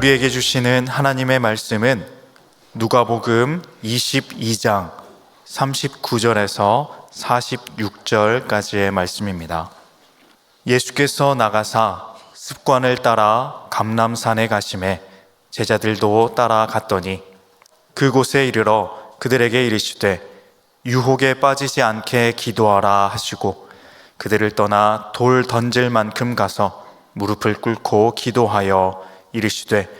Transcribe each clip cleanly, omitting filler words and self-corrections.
우리에게 주시는 하나님의 말씀은 누가복음 22장 39절에서 46절까지의 말씀입니다. 예수께서 나가사 습관을 따라 감람산에 가시매 제자들도 따라갔더니 그곳에 이르러 그들에게 이르시되 유혹에 빠지지 않게 기도하라 하시고 그들을 떠나 돌 던질 만큼 가서 무릎을 꿇고 기도하여 이르시되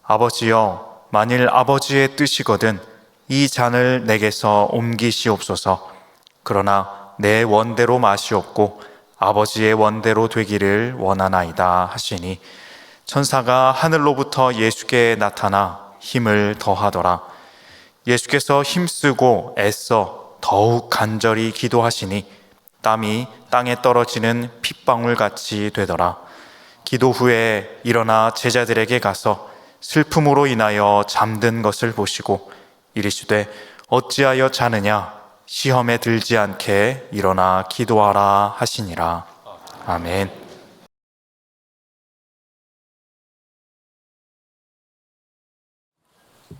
아버지여, 만일 아버지의 뜻이거든 이 잔을 내게서 옮기시옵소서. 그러나 내 원대로 마시옵고 아버지의 원대로 되기를 원하나이다 하시니 천사가 하늘로부터 예수께 나타나 힘을 더하더라. 예수께서 힘쓰고 애써 더욱 간절히 기도하시니 땀이 땅에 떨어지는 핏방울같이 되더라. 기도 후에 일어나 제자들에게 가서 슬픔으로 인하여 잠든 것을 보시고 이르시되 어찌하여 자느냐, 시험에 들지 않게 일어나 기도하라 하시니라. 아멘.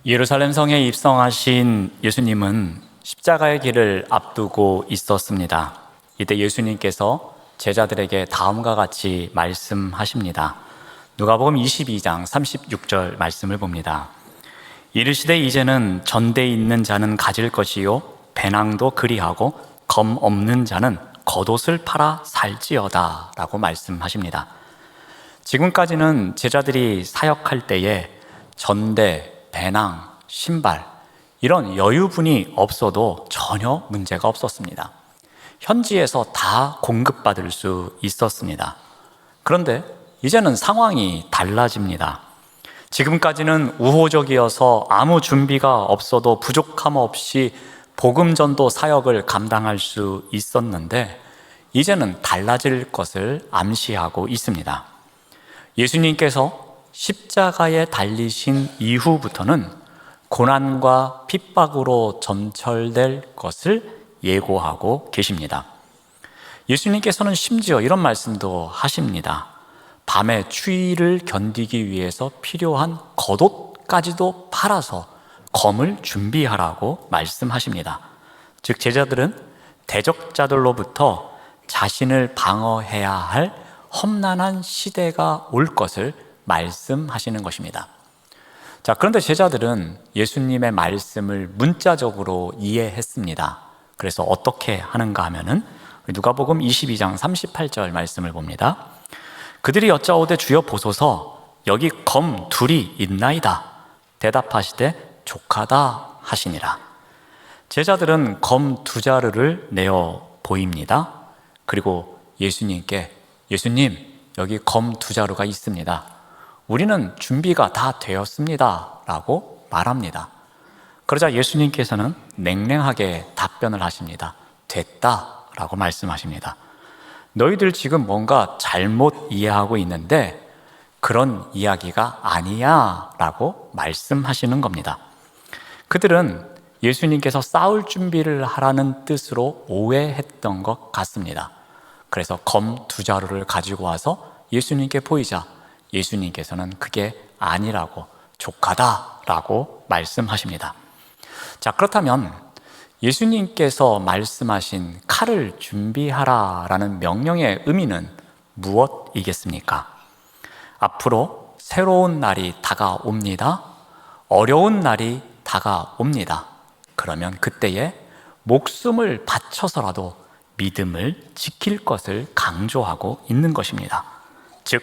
예루살렘 성에 입성하신 예수님은 십자가의 길을 앞두고 있었습니다. 이때 예수님께서 제자들에게 다음과 같이 말씀하십니다. 누가복음 22장 36절 말씀을 봅니다. 이르시되 이제는 전대 있는 자는 가질 것이요 배낭도 그리하고 검 없는 자는 겉옷을 팔아 살지어다 라고 말씀하십니다. 지금까지는 제자들이 사역할 때에 전대, 배낭, 신발 이런 여유분이 없어도 전혀 문제가 없었습니다. 현지에서 다 공급받을 수 있었습니다. 그런데 이제는 상황이 달라집니다. 지금까지는 우호적이어서 아무 준비가 없어도 부족함 없이 복음 전도 사역을 감당할 수 있었는데 이제는 달라질 것을 암시하고 있습니다. 예수님께서 십자가에 달리신 이후부터는 고난과 핍박으로 점철될 것을 예고하고 계십니다. 예수님께서는 심지어 이런 말씀도 하십니다. 밤의 추위를 견디기 위해서 필요한 겉옷까지도 팔아서 검을 준비하라고 말씀하십니다. 즉 제자들은 대적자들로부터 자신을 방어해야 할 험난한 시대가 올 것을 말씀하시는 것입니다. 자, 그런데 제자들은 예수님의 말씀을 문자적으로 이해했습니다. 그래서 어떻게 하는가 하면은 누가복음 22장 38절 말씀을 봅니다. 그들이 여짜오되 주여 보소서 여기 검 둘이 있나이다. 대답하시되 족하다 하시니라. 제자들은 검 두 자루를 내어 보입니다. 그리고 예수님께 예수님 여기 검 두 자루가 있습니다. 우리는 준비가 다 되었습니다 라고 말합니다. 그러자 예수님께서는 냉랭하게 답변을 하십니다. 됐다 라고 말씀하십니다. 너희들 지금 뭔가 잘못 이해하고 있는데 그런 이야기가 아니야 라고 말씀하시는 겁니다. 그들은 예수님께서 싸울 준비를 하라는 뜻으로 오해했던 것 같습니다. 그래서 검 두 자루를 가지고 와서 예수님께 보이자 예수님께서는 그게 아니라고 족하다라고 말씀하십니다. 자, 그렇다면 예수님께서 말씀하신 칼을 준비하라라는 명령의 의미는 무엇이겠습니까? 앞으로 새로운 날이 다가옵니다. 어려운 날이 다가옵니다. 그러면 그때에 목숨을 바쳐서라도 믿음을 지킬 것을 강조하고 있는 것입니다. 즉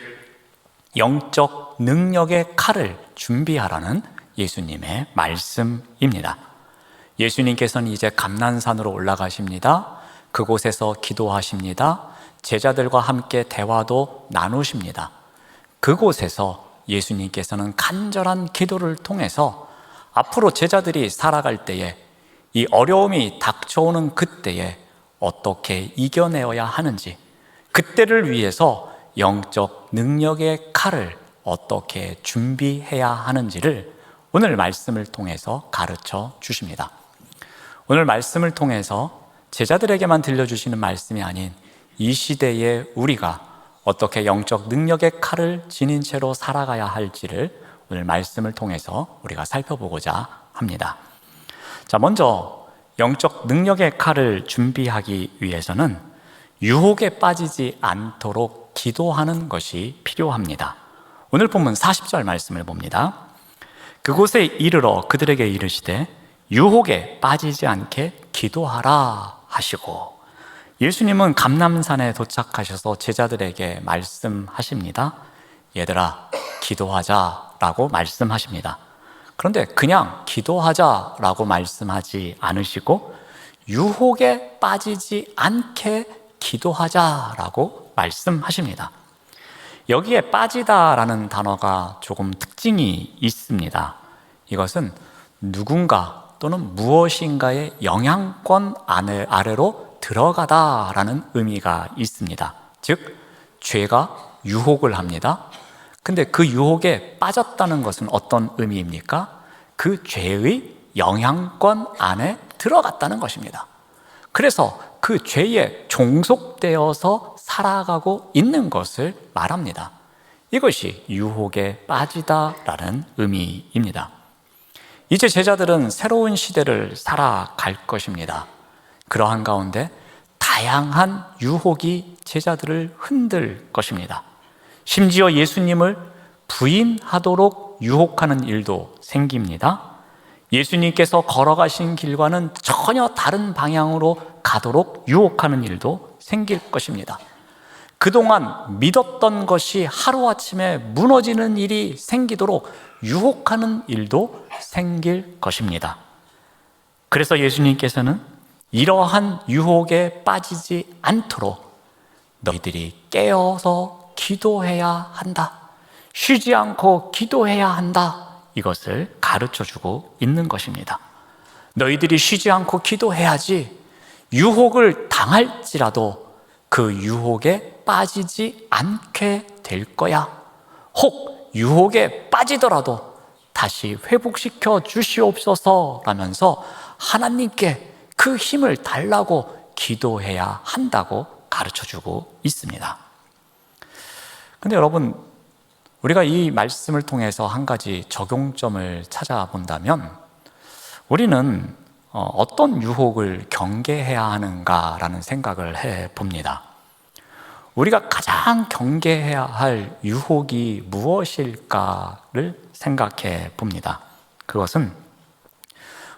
영적 능력의 칼을 준비하라는 예수님의 말씀입니다. 예수님께서는 이제 감난산으로 올라가십니다. 그곳에서 기도하십니다. 제자들과 함께 대화도 나누십니다. 그곳에서 예수님께서는 간절한 기도를 통해서 앞으로 제자들이 살아갈 때에 이 어려움이 닥쳐오는 그때에 어떻게 이겨내어야 하는지, 그때를 위해서 영적 능력의 칼을 어떻게 준비해야 하는지를 오늘 말씀을 통해서 가르쳐 주십니다. 오늘 말씀을 통해서 제자들에게만 들려주시는 말씀이 아닌 이 시대에 우리가 어떻게 영적 능력의 칼을 지닌 채로 살아가야 할지를 오늘 말씀을 통해서 우리가 살펴보고자 합니다. 자, 먼저 영적 능력의 칼을 준비하기 위해서는 유혹에 빠지지 않도록 기도하는 것이 필요합니다. 오늘 본문 40절 말씀을 봅니다. 그곳에 이르러 그들에게 이르시되 유혹에 빠지지 않게 기도하라 하시고, 예수님은 감람산에 도착하셔서 제자들에게 말씀하십니다. 얘들아, 기도하자라고 말씀하십니다. 그런데 그냥 기도하자라고 말씀하지 않으시고 유혹에 빠지지 않게 기도하자라고 말씀하십니다. 여기에 빠지다라는 단어가 조금 특징이 있습니다. 이것은 누군가 또는 무엇인가의 영향권 아래로 들어가다라는 의미가 있습니다. 즉, 죄가 유혹을 합니다. 근데 그 유혹에 빠졌다는 것은 어떤 의미입니까? 그 죄의 영향권 안에 들어갔다는 것입니다. 그래서 그 죄에 종속되어서 살아가고 있는 것을 말합니다. 이것이 유혹에 빠지다라는 의미입니다. 이제 제자들은 새로운 시대를 살아갈 것입니다. 그러한 가운데 다양한 유혹이 제자들을 흔들 것입니다. 심지어 예수님을 부인하도록 유혹하는 일도 생깁니다. 예수님께서 걸어가신 길과는 전혀 다른 방향으로 가도록 유혹하는 일도 생길 것입니다. 그동안 믿었던 것이 하루아침에 무너지는 일이 생기도록 유혹하는 일도 생길 것입니다. 그래서 예수님께서는 이러한 유혹에 빠지지 않도록 너희들이 깨어서 기도해야 한다, 쉬지 않고 기도해야 한다, 이것을 가르쳐주고 있는 것입니다. 너희들이 쉬지 않고 기도해야지 유혹을 당할지라도 그 유혹에 빠지지 않게 될 거야. 혹 유혹에 빠지더라도 다시 회복시켜 주시옵소서 라면서 하나님께 그 힘을 달라고 기도해야 한다고 가르쳐주고 있습니다. 근데 여러분, 우리가 이 말씀을 통해서 한 가지 적용점을 찾아본다면 우리는 어떤 유혹을 경계해야 하는가라는 생각을 해봅니다. 우리가 가장 경계해야 할 유혹이 무엇일까를 생각해 봅니다. 그것은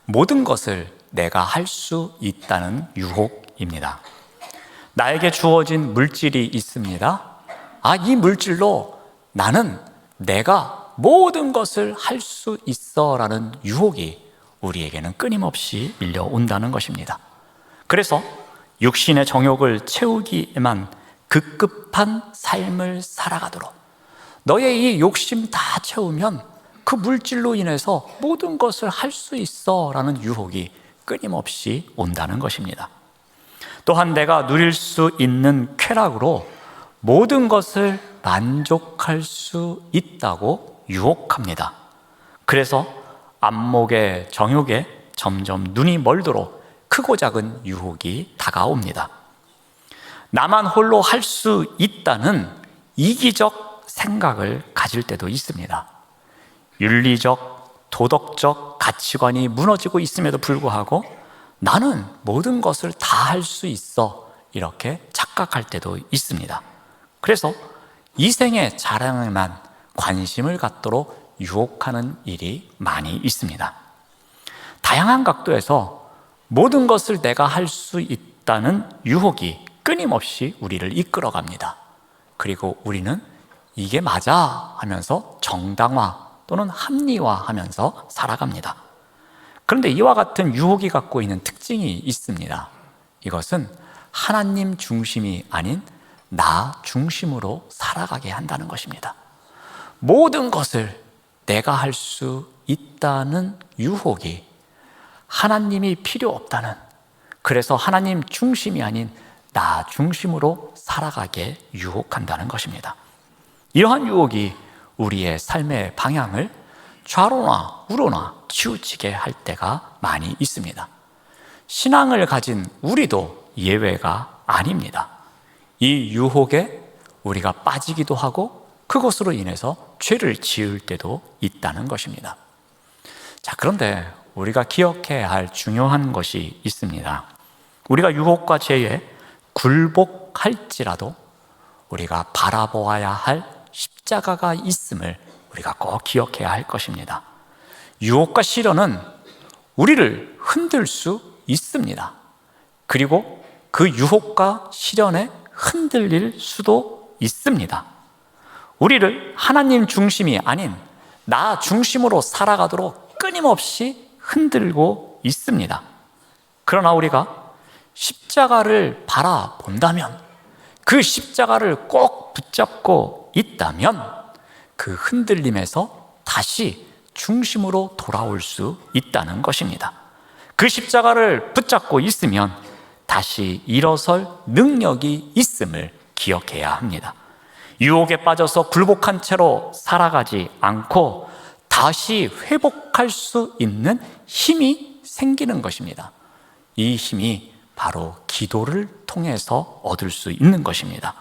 모든 것을 내가 할 수 있다는 유혹입니다. 나에게 주어진 물질이 있습니다. 이 물질로 나는 내가 모든 것을 할 수 있어 라는 유혹이 우리에게는 끊임없이 밀려온다는 것입니다. 그래서 육신의 정욕을 채우기에만 급급한 삶을 살아가도록, 너의 이 욕심 다 채우면 그 물질로 인해서 모든 것을 할 수 있어 라는 유혹이 끊임없이 온다는 것입니다. 또한 내가 누릴 수 있는 쾌락으로 모든 것을 만족할 수 있다고 유혹합니다. 그래서 안목의 정욕에 점점 눈이 멀도록 크고 작은 유혹이 다가옵니다. 나만 홀로 할 수 있다는 이기적 생각을 가질 때도 있습니다. 윤리적, 도덕적 가치관이 무너지고 있음에도 불구하고 나는 모든 것을 다 할 수 있어, 이렇게 착각할 때도 있습니다. 그래서 이생의 자랑에만 관심을 갖도록 유혹하는 일이 많이 있습니다. 다양한 각도에서 모든 것을 내가 할 수 있다는 유혹이 끊임없이 우리를 이끌어갑니다. 그리고 우리는 이게 맞아 하면서 정당화 또는 합리화하면서 살아갑니다. 그런데 이와 같은 유혹이 갖고 있는 특징이 있습니다. 이것은 하나님 중심이 아닌 나 중심으로 살아가게 한다는 것입니다. 모든 것을 내가 할 수 있다는 유혹이 하나님이 필요 없다는, 그래서 하나님 중심이 아닌 나 중심으로 살아가게 유혹한다는 것입니다. 이러한 유혹이 우리의 삶의 방향을 좌로나 우로나 치우치게 할 때가 많이 있습니다. 신앙을 가진 우리도 예외가 아닙니다. 이 유혹에 우리가 빠지기도 하고 그것으로 인해서 죄를 지을 때도 있다는 것입니다. 자, 그런데 우리가 기억해야 할 중요한 것이 있습니다. 우리가 유혹과 죄에 굴복할지라도 우리가 바라보아야 할 십자가가 있음을 우리가 꼭 기억해야 할 것입니다. 유혹과 시련은 우리를 흔들 수 있습니다. 그리고 그 유혹과 시련에 흔들릴 수도 있습니다. 우리를 하나님 중심이 아닌 나 중심으로 살아가도록 끊임없이 흔들고 있습니다. 그러나 우리가 십자가를 바라본다면, 그 십자가를 꼭 붙잡고 있다면 그 흔들림에서 다시 중심으로 돌아올 수 있다는 것입니다. 그 십자가를 붙잡고 있으면 다시 일어설 능력이 있음을 기억해야 합니다. 유혹에 빠져서 굴복한 채로 살아가지 않고 다시 회복할 수 있는 힘이 생기는 것입니다. 이 힘이 바로 기도를 통해서 얻을 수 있는 것입니다.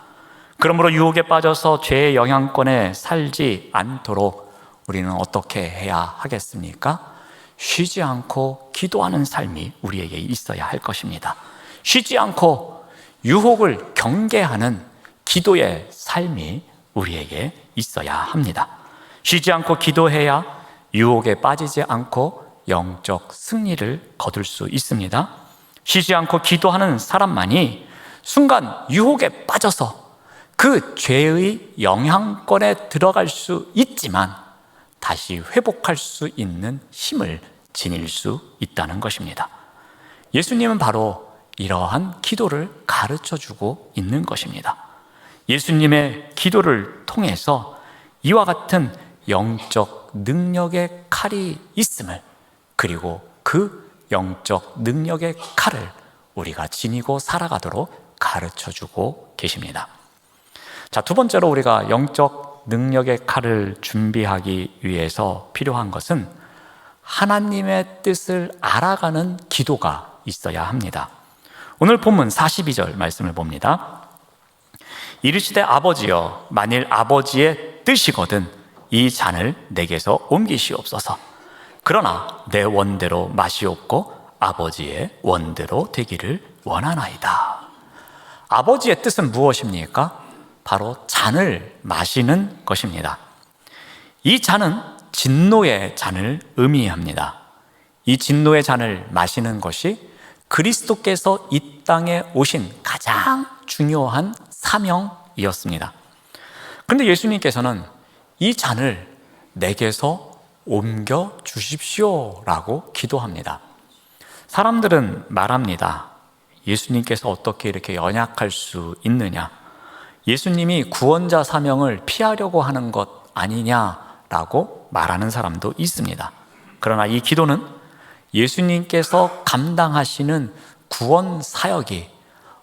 그러므로 유혹에 빠져서 죄의 영향권에 살지 않도록 우리는 어떻게 해야 하겠습니까? 쉬지 않고 기도하는 삶이 우리에게 있어야 할 것입니다. 쉬지 않고 유혹을 경계하는 기도의 삶이 우리에게 있어야 합니다. 쉬지 않고 기도해야 유혹에 빠지지 않고 영적 승리를 거둘 수 있습니다. 쉬지 않고 기도하는 사람만이 순간 유혹에 빠져서 그 죄의 영향권에 들어갈 수 있지만 다시 회복할 수 있는 힘을 지닐 수 있다는 것입니다. 예수님은 바로 이러한 기도를 가르쳐주고 있는 것입니다. 예수님의 기도를 통해서 이와 같은 영적 능력의 칼이 있음을, 그리고 그 영적 능력의 칼을 우리가 지니고 살아가도록 가르쳐주고 계십니다. 자, 두 번째로 우리가 영적 능력의 칼을 준비하기 위해서 필요한 것은 하나님의 뜻을 알아가는 기도가 있어야 합니다. 오늘 본문 42절 말씀을 봅니다. 이르시되 아버지여, 만일 아버지의 뜻이거든 이 잔을 내게서 옮기시옵소서. 그러나 내 원대로 마시옵고 아버지의 원대로 되기를 원하나이다. 아버지의 뜻은 무엇입니까? 바로 잔을 마시는 것입니다. 이 잔은 진노의 잔을 의미합니다. 이 진노의 잔을 마시는 것이 그리스도께서 이 땅에 오신 가장 중요한 사명이었습니다. 그런데 예수님께서는 이 잔을 내게서 옮겨 주십시오라고 기도합니다. 사람들은 말합니다. 예수님께서 어떻게 이렇게 연약할 수 있느냐? 예수님이 구원자 사명을 피하려고 하는 것 아니냐라고 말하는 사람도 있습니다. 그러나 이 기도는 예수님께서 감당하시는 구원 사역이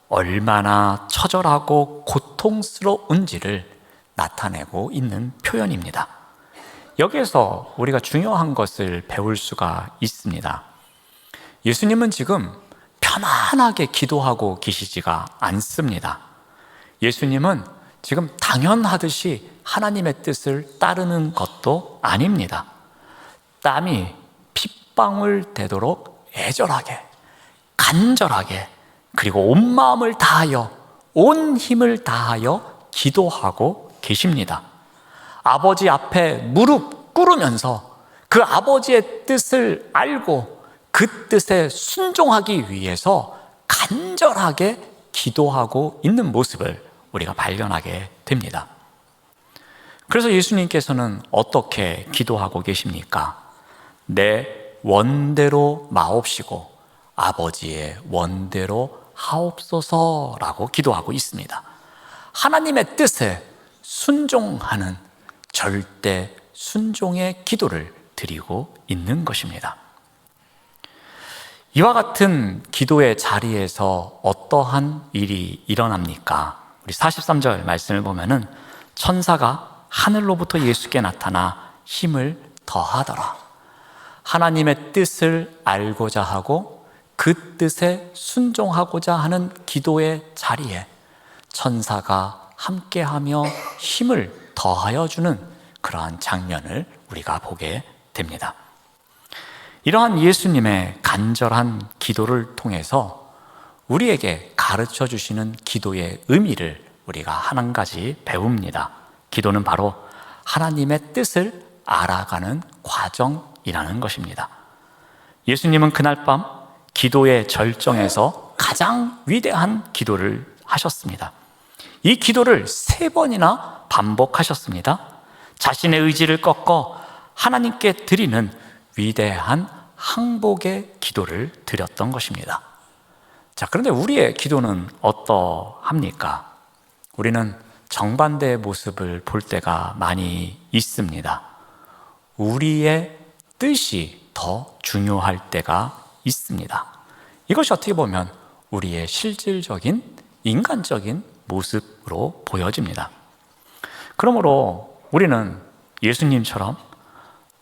얼마나 처절하고 고통스러운지를 나타내고 있는 표현입니다. 여기에서 우리가 중요한 것을 배울 수가 있습니다. 예수님은 지금 편안하게 기도하고 계시지가 않습니다. 예수님은 지금 당연하듯이 하나님의 뜻을 따르는 것도 아닙니다. 땀이 핏방울 되도록 애절하게, 간절하게, 그리고 온 마음을 다하여, 온 힘을 다하여 기도하고 계십니다. 아버지 앞에 무릎 꿇으면서 그 아버지의 뜻을 알고 그 뜻에 순종하기 위해서 간절하게 기도하고 있는 모습을 우리가 발견하게 됩니다. 그래서 예수님께서는 어떻게 기도하고 계십니까? 내 원대로 마옵시고 아버지의 원대로 하옵소서라고 기도하고 있습니다. 하나님의 뜻에 순종하는 절대 순종의 기도를 드리고 있는 것입니다. 이와 같은 기도의 자리에서 어떠한 일이 일어납니까? 우리 43절 말씀을 보면은 천사가 하늘로부터 예수께 나타나 힘을 더하더라. 하나님의 뜻을 알고자 하고 그 뜻에 순종하고자 하는 기도의 자리에 천사가 함께하며 힘을 더하여 주는 그러한 장면을 우리가 보게 됩니다. 이러한 예수님의 간절한 기도를 통해서 우리에게 가르쳐 주시는 기도의 의미를 우리가 한 가지 배웁니다. 기도는 바로 하나님의 뜻을 알아가는 과정이라는 것입니다. 예수님은 그날 밤 기도의 절정에서 가장 위대한 기도를 하셨습니다. 이 기도를 3번이나 반복하셨습니다. 자신의 의지를 꺾어 하나님께 드리는 위대한 항복의 기도를 드렸던 것입니다. 자, 그런데 우리의 기도는 어떠합니까? 우리는 정반대의 모습을 볼 때가 많이 있습니다. 우리의 뜻이 더 중요할 때가 있습니다. 이것이 어떻게 보면 우리의 실질적인 인간적인 모습으로 보여집니다. 그러므로 우리는 예수님처럼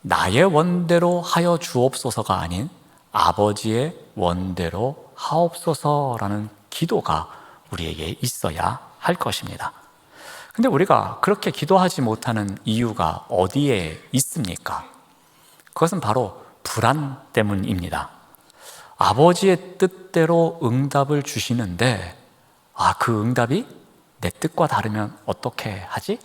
나의 원대로 하여 주옵소서가 아닌 아버지의 원대로 하옵소서라는 기도가 우리에게 있어야 할 것입니다. 근데 우리가 그렇게 기도하지 못하는 이유가 어디에 있습니까? 그것은 바로 불안 때문입니다. 아버지의 뜻대로 응답을 주시는데 그 응답이 내 뜻과 다르면 어떻게 하지?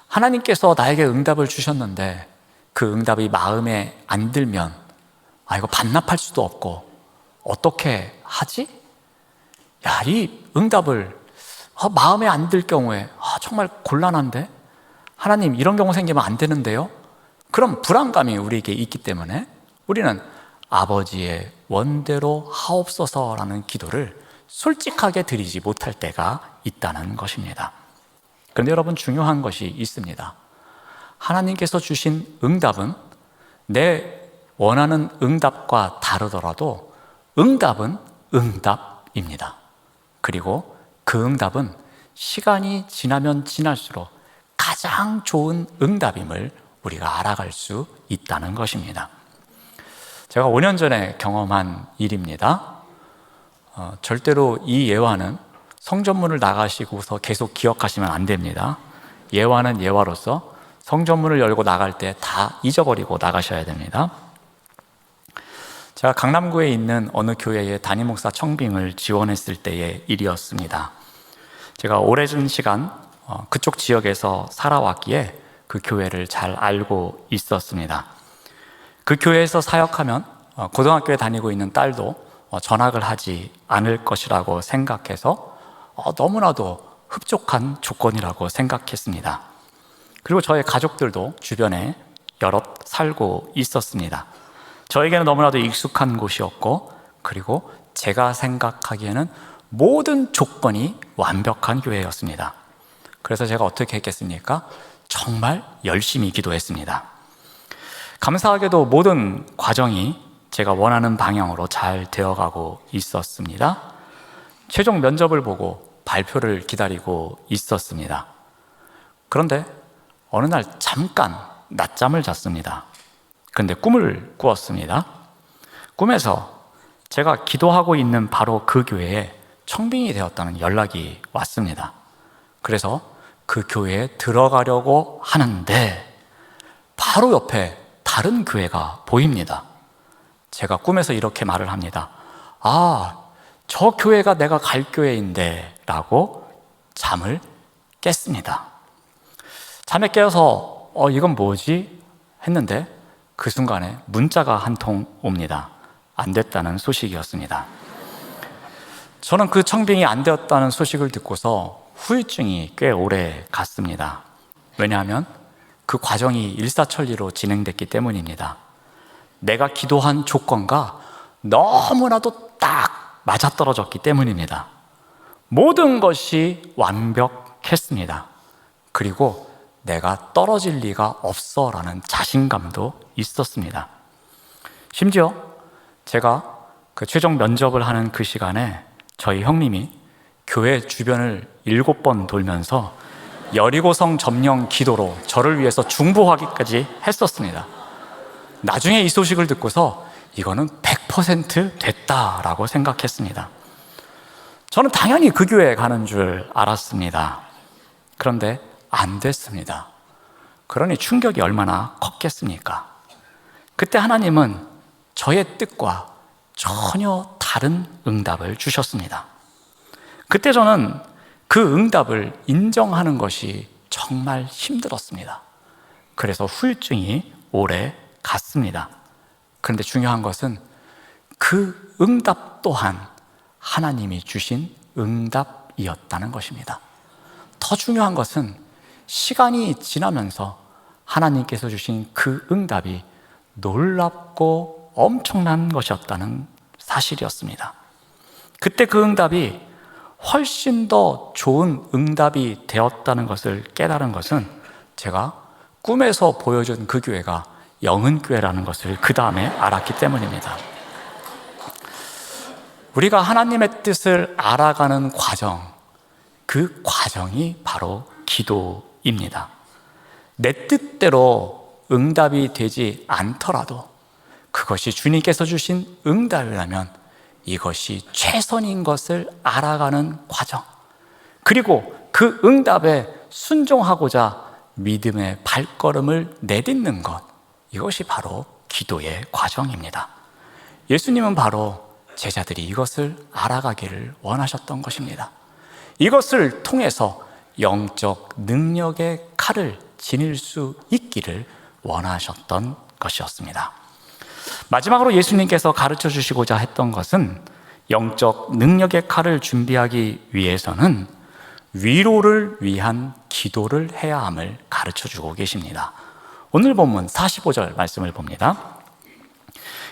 하나님께서 나에게 응답을 주셨는데 그 응답이 마음에 안 들면 이거 반납할 수도 없고 어떻게 하지? 이 응답을 마음에 안 들 경우에 정말 곤란한데 하나님 이런 경우 생기면 안 되는데요? 그럼 불안감이 우리에게 있기 때문에 우리는 아버지의 원대로 하옵소서라는 기도를 솔직하게 드리지 못할 때가 있다는 것입니다. 그런데 여러분, 중요한 것이 있습니다. 하나님께서 주신 응답은 내 원하는 응답과 다르더라도 응답은 응답입니다. 그리고 그 응답은 시간이 지나면 지날수록 가장 좋은 응답임을 우리가 알아갈 수 있다는 것입니다. 제가 5년 전에 경험한 일입니다. 절대로 이 예화는 성전문을 나가시고서 계속 기억하시면 안 됩니다. 예화는 예화로서 성전문을 열고 나갈 때 다 잊어버리고 나가셔야 됩니다. 제가 강남구에 있는 어느 교회에 담임 목사 청빙을 지원했을 때의 일이었습니다. 제가 오래전 시간 그쪽 지역에서 살아왔기에 그 교회를 잘 알고 있었습니다. 그 교회에서 사역하면 고등학교에 다니고 있는 딸도 전학을 하지 않을 것이라고 생각해서 너무나도 흡족한 조건이라고 생각했습니다. 그리고 저의 가족들도 주변에 여럿 살고 있었습니다. 저에게는 너무나도 익숙한 곳이었고, 그리고 제가 생각하기에는 모든 조건이 완벽한 교회였습니다. 그래서 제가 어떻게 했겠습니까? 정말 열심히 기도했습니다. 감사하게도 모든 과정이 제가 원하는 방향으로 잘 되어가고 있었습니다. 최종 면접을 보고 발표를 기다리고 있었습니다. 그런데 어느 날 잠깐 낮잠을 잤습니다. 그런데 꿈을 꾸었습니다. 꿈에서 제가 기도하고 있는 바로 그 교회에 청빙이 되었다는 연락이 왔습니다. 그래서 그 교회에 들어가려고 하는데 바로 옆에 다른 교회가 보입니다. 제가 꿈에서 이렇게 말을 합니다. 저 교회가 내가 갈 교회인데 라고 잠을 깼습니다. 잠에 깨어서 이건 뭐지? 했는데 그 순간에 문자가 한 통 옵니다. 안 됐다는 소식이었습니다. 저는 그 청빙이 안 되었다는 소식을 듣고서 후유증이 꽤 오래 갔습니다. 왜냐하면 그 과정이 일사천리로 진행됐기 때문입니다. 내가 기도한 조건과 너무나도 딱 맞아떨어졌기 때문입니다. 모든 것이 완벽했습니다. 그리고 내가 떨어질 리가 없어라는 자신감도 있었습니다. 심지어 제가 그 최종 면접을 하는 그 시간에 저희 형님이 교회 주변을 7번 돌면서 여리고성 점령 기도로 저를 위해서 중보하기까지 했었습니다. 나중에 이 소식을 듣고서 이거는 100% 됐다라고 생각했습니다. 저는 당연히 그 교회에 가는 줄 알았습니다. 그런데 안 됐습니다. 그러니 충격이 얼마나 컸겠습니까? 그때 하나님은 저의 뜻과 전혀 다른 응답을 주셨습니다. 그때 저는 그 응답을 인정하는 것이 정말 힘들었습니다. 그래서 후유증이 오래 갔습니다. 그런데 중요한 것은 그 응답 또한 하나님이 주신 응답이었다는 것입니다. 더 중요한 것은 시간이 지나면서 하나님께서 주신 그 응답이 놀랍고 엄청난 것이었다는 사실이었습니다. 그때 그 응답이 훨씬 더 좋은 응답이 되었다는 것을 깨달은 것은 제가 꿈에서 보여준 그 교회가 영은교회라는 것을 그 다음에 알았기 때문입니다. 우리가 하나님의 뜻을 알아가는 과정, 그 과정이 바로 기도입니다. 내 뜻대로 응답이 되지 않더라도 그것이 주님께서 주신 응답이라면 이것이 최선인 것을 알아가는 과정, 그리고 그 응답에 순종하고자 믿음의 발걸음을 내딛는 것, 이것이 바로 기도의 과정입니다. 예수님은 바로 제자들이 이것을 알아가기를 원하셨던 것입니다. 이것을 통해서 영적 능력의 칼을 지닐 수 있기를 원하셨던 것이었습니다. 마지막으로 예수님께서 가르쳐 주시고자 했던 것은 영적 능력의 칼을 준비하기 위해서는 위로를 위한 기도를 해야 함을 가르쳐 주고 계십니다. 오늘 본문 45절 말씀을 봅니다.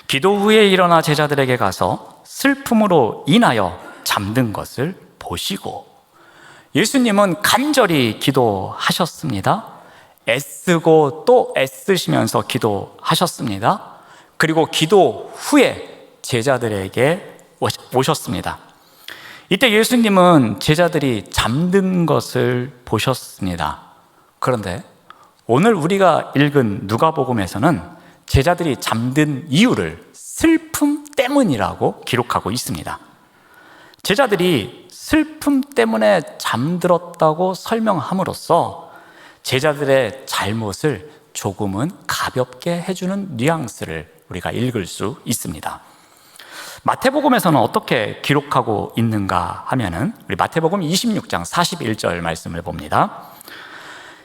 기도 후에 일어나 제자들에게 가서 슬픔으로 인하여 잠든 것을 보시고, 예수님은 간절히 기도하셨습니다. 애쓰고 또 애쓰시면서 기도하셨습니다. 그리고 기도 후에 제자들에게 오셨습니다. 이때 예수님은 제자들이 잠든 것을 보셨습니다. 그런데 오늘 우리가 읽은 누가복음에서는 제자들이 잠든 이유를 슬픔 때문이라고 기록하고 있습니다. 제자들이 슬픔 때문에 잠들었다고 설명함으로써 제자들의 잘못을 조금은 가볍게 해주는 뉘앙스를 우리가 읽을 수 있습니다. 마태복음에서는 어떻게 기록하고 있는가 하면은 우리 마태복음 26장 41절 말씀을 봅니다.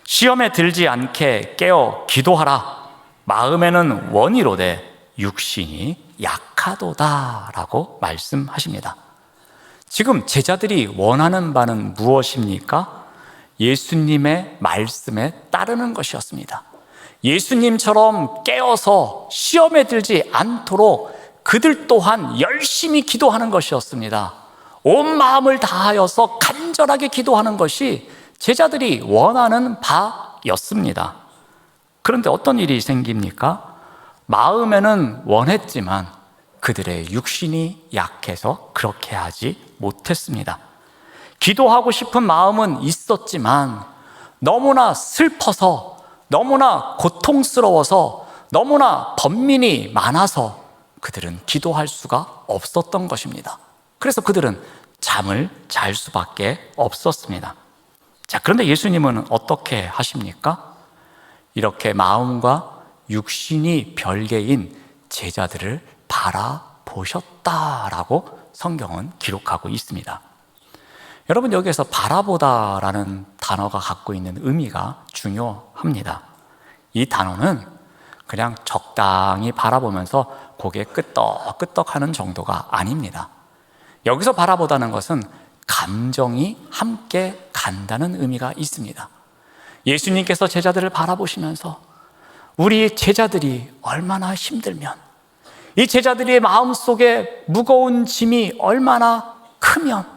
시험에 들지 않게 깨어 기도하라. 마음에는 원이로되 육신이 약하도다라고 말씀하십니다. 지금 제자들이 원하는 바는 무엇입니까? 예수님의 말씀에 따르는 것이었습니다. 예수님처럼 깨어서 시험에 들지 않도록 그들 또한 열심히 기도하는 것이었습니다. 온 마음을 다하여서 간절하게 기도하는 것이 제자들이 원하는 바였습니다. 그런데 어떤 일이 생깁니까? 마음에는 원했지만 그들의 육신이 약해서 그렇게 하지 못했습니다. 기도하고 싶은 마음은 있었지만 너무나 슬퍼서, 너무나 고통스러워서, 너무나 번민이 많아서 그들은 기도할 수가 없었던 것입니다. 그래서 그들은 잠을 잘 수밖에 없었습니다. 자, 그런데 예수님은 어떻게 하십니까? 이렇게 마음과 육신이 별개인 제자들을 바라보셨다라고 성경은 기록하고 있습니다. 여러분, 여기에서 바라보다라는 단어가 갖고 있는 의미가 중요합니다. 이 단어는 그냥 적당히 바라보면서 고개 끄덕끄덕하는 정도가 아닙니다. 여기서 바라보다는 것은 감정이 함께 간다는 의미가 있습니다. 예수님께서 제자들을 바라보시면서 우리 제자들이 얼마나 힘들면, 이 제자들의 마음속에 무거운 짐이 얼마나 크면,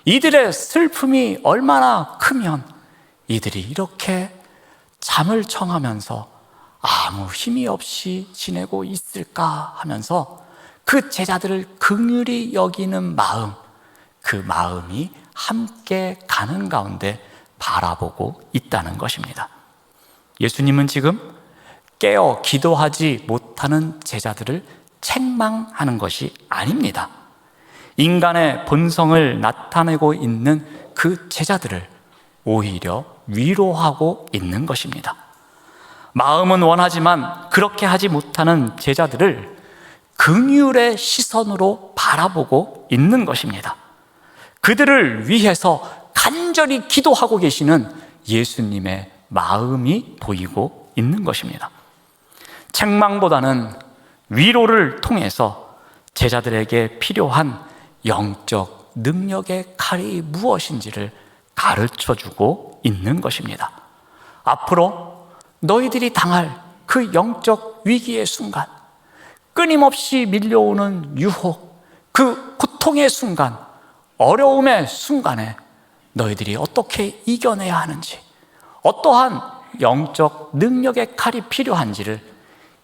이들의 슬픔이 얼마나 크면 이들이 이렇게 잠을 청하면서 아무 힘이 없이 지내고 있을까 하면서 그 제자들을 긍휼히 여기는 마음, 그 마음이 함께 가는 가운데 바라보고 있다는 것입니다. 예수님은 지금 깨어 기도하지 못하는 제자들을 책망하는 것이 아닙니다. 인간의 본성을 나타내고 있는 그 제자들을 오히려 위로하고 있는 것입니다. 마음은 원하지만 그렇게 하지 못하는 제자들을 긍휼의 시선으로 바라보고 있는 것입니다. 그들을 위해서 간절히 기도하고 계시는 예수님의 마음이 보이고 있는 것입니다. 책망보다는 위로를 통해서 제자들에게 필요한 영적 능력의 칼이 무엇인지를 가르쳐주고 있는 것입니다. 앞으로 너희들이 당할 그 영적 위기의 순간, 끊임없이 밀려오는 유혹, 그 고통의 순간, 어려움의 순간에 너희들이 어떻게 이겨내야 하는지, 어떠한 영적 능력의 칼이 필요한지를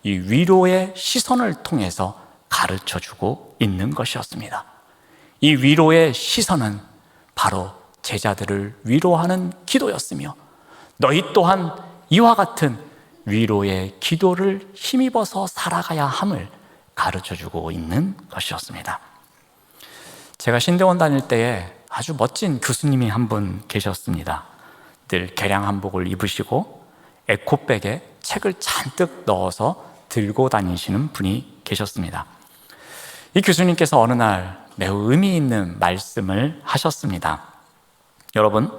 이 위로의 시선을 통해서 가르쳐주고 있는 것이었습니다. 이 위로의 시선은 바로 제자들을 위로하는 기도였으며, 너희 또한 이와 같은 위로의 기도를 힘입어서 살아가야 함을 가르쳐주고 있는 것이었습니다. 제가 신대원 다닐 때에 아주 멋진 교수님이 한 분 계셨습니다. 늘 개량 한복을 입으시고 에코백에 책을 잔뜩 넣어서 들고 다니시는 분이 계셨습니다. 이 교수님께서 어느 날 매우 의미 있는 말씀을 하셨습니다. 여러분,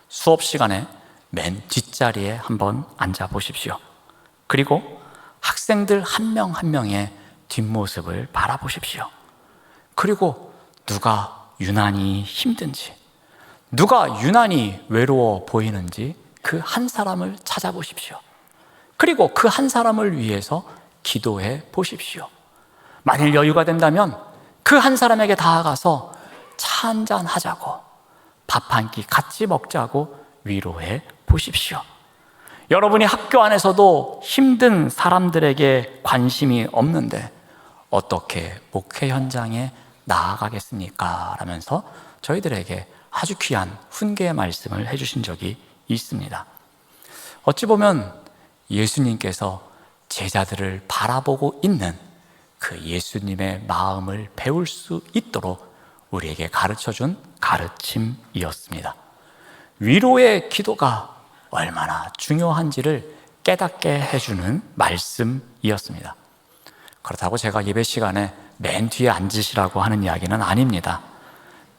수업 시간에 맨 뒷자리에 한번 앉아 보십시오. 그리고 학생들 한 명 한 명의 뒷모습을 바라보십시오. 그리고 누가 유난히 힘든지, 누가 유난히 외로워 보이는지 그 한 사람을 찾아보십시오. 그리고 그 한 사람을 위해서 기도해 보십시오. 만일 여유가 된다면 그 한 사람에게 다가가서 차 한잔 하자고, 밥 한 끼 같이 먹자고 위로해 보십시오. 여러분이 학교 안에서도 힘든 사람들에게 관심이 없는데 어떻게 목회 현장에 나아가겠습니까? 라면서 저희들에게 아주 귀한 훈계의 말씀을 해주신 적이 있습니다. 어찌 보면 예수님께서 제자들을 바라보고 있는 그 예수님의 마음을 배울 수 있도록 우리에게 가르쳐준 가르침이었습니다. 위로의 기도가 얼마나 중요한지를 깨닫게 해주는 말씀이었습니다. 그렇다고 제가 예배 시간에 맨 뒤에 앉으시라고 하는 이야기는 아닙니다.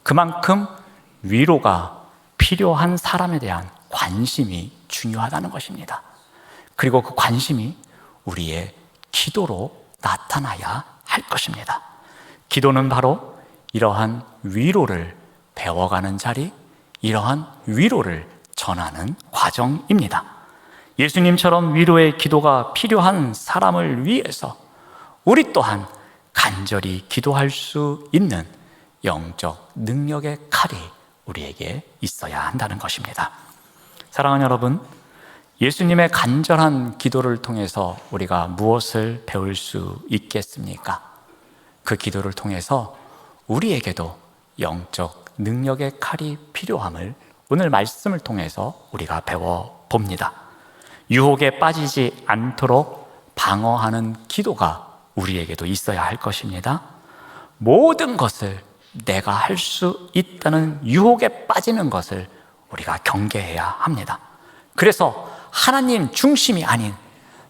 그만큼 위로가 필요한 사람에 대한 관심이 중요하다는 것입니다. 그리고 그 관심이 우리의 기도로 나타나야 할 것입니다. 기도는 바로 이러한 위로를 배워가는 자리, 이러한 위로를 전하는 과정입니다. 예수님처럼 위로의 기도가 필요한 사람을 위해서 우리 또한 간절히 기도할 수 있는 영적 능력의 칼이 우리에게 있어야 한다는 것입니다. 사랑하는 여러분, 예수님의 간절한 기도를 통해서 우리가 무엇을 배울 수 있겠습니까? 그 기도를 통해서 우리에게도 영적 능력의 칼이 필요함을 오늘 말씀을 통해서 우리가 배워봅니다. 유혹에 빠지지 않도록 방어하는 기도가 우리에게도 있어야 할 것입니다. 모든 것을 내가 할 수 있다는 유혹에 빠지는 것을 우리가 경계해야 합니다. 그래서 하나님 중심이 아닌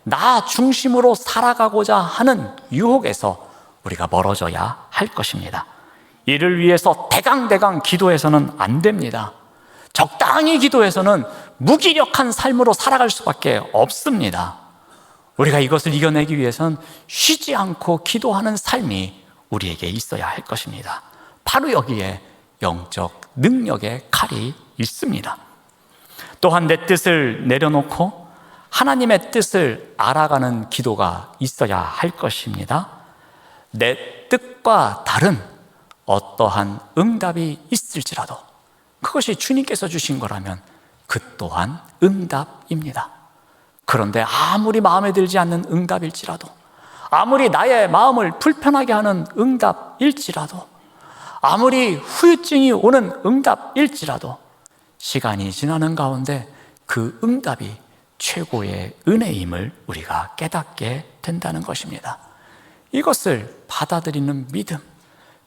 나 중심으로 살아가고자 하는 유혹에서 우리가 멀어져야 할 것입니다. 이를 위해서 대강대강 기도해서는 안 됩니다. 적당히 기도해서는 무기력한 삶으로 살아갈 수밖에 없습니다. 우리가 이것을 이겨내기 위해서는 쉬지 않고 기도하는 삶이 우리에게 있어야 할 것입니다. 바로 여기에 영적 능력의 칼이 있습니다. 또한 내 뜻을 내려놓고 하나님의 뜻을 알아가는 기도가 있어야 할 것입니다. 내 뜻과 다른 어떠한 응답이 있을지라도 그것이 주님께서 주신 거라면 그 또한 응답입니다. 그런데 아무리 마음에 들지 않는 응답일지라도, 아무리 나의 마음을 불편하게 하는 응답일지라도, 아무리 후유증이 오는 응답일지라도 시간이 지나는 가운데 그 응답이 최고의 은혜임을 우리가 깨닫게 된다는 것입니다. 이것을 받아들이는 믿음,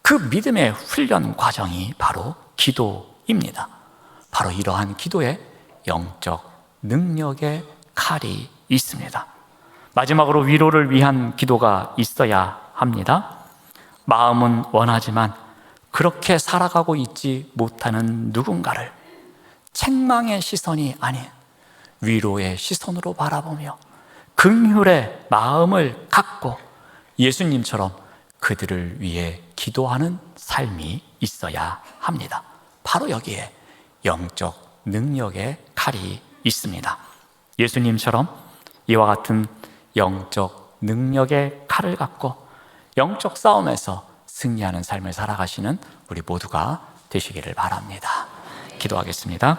그 믿음의 훈련 과정이 바로 기도입니다. 바로 이러한 기도에 영적 능력의 칼이 있습니다. 마지막으로 위로를 위한 기도가 있어야 합니다. 마음은 원하지만 그렇게 살아가고 있지 못하는 누군가를 책망의 시선이 아닌 위로의 시선으로 바라보며 긍휼의 마음을 갖고 예수님처럼 그들을 위해 기도하는 삶이 있어야 합니다. 바로 여기에 영적 능력의 칼이 있습니다. 예수님처럼 이와 같은 영적 능력의 칼을 갖고 영적 싸움에서 승리하는 삶을 살아가시는 우리 모두가 되시기를 바랍니다. 기도하겠습니다.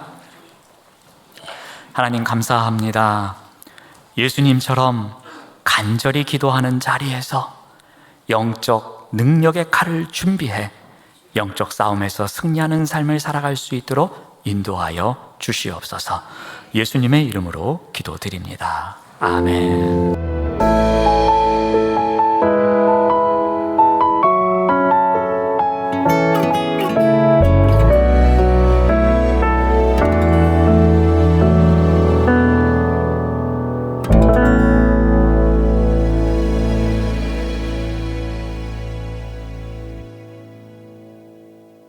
하나님 감사합니다. 예수님처럼 간절히 기도하는 자리에서 영적 능력의 칼을 준비해 영적 싸움에서 승리하는 삶을 살아갈 수 있도록 인도하여 주시옵소서. 예수님의 이름으로 기도드립니다. 아멘.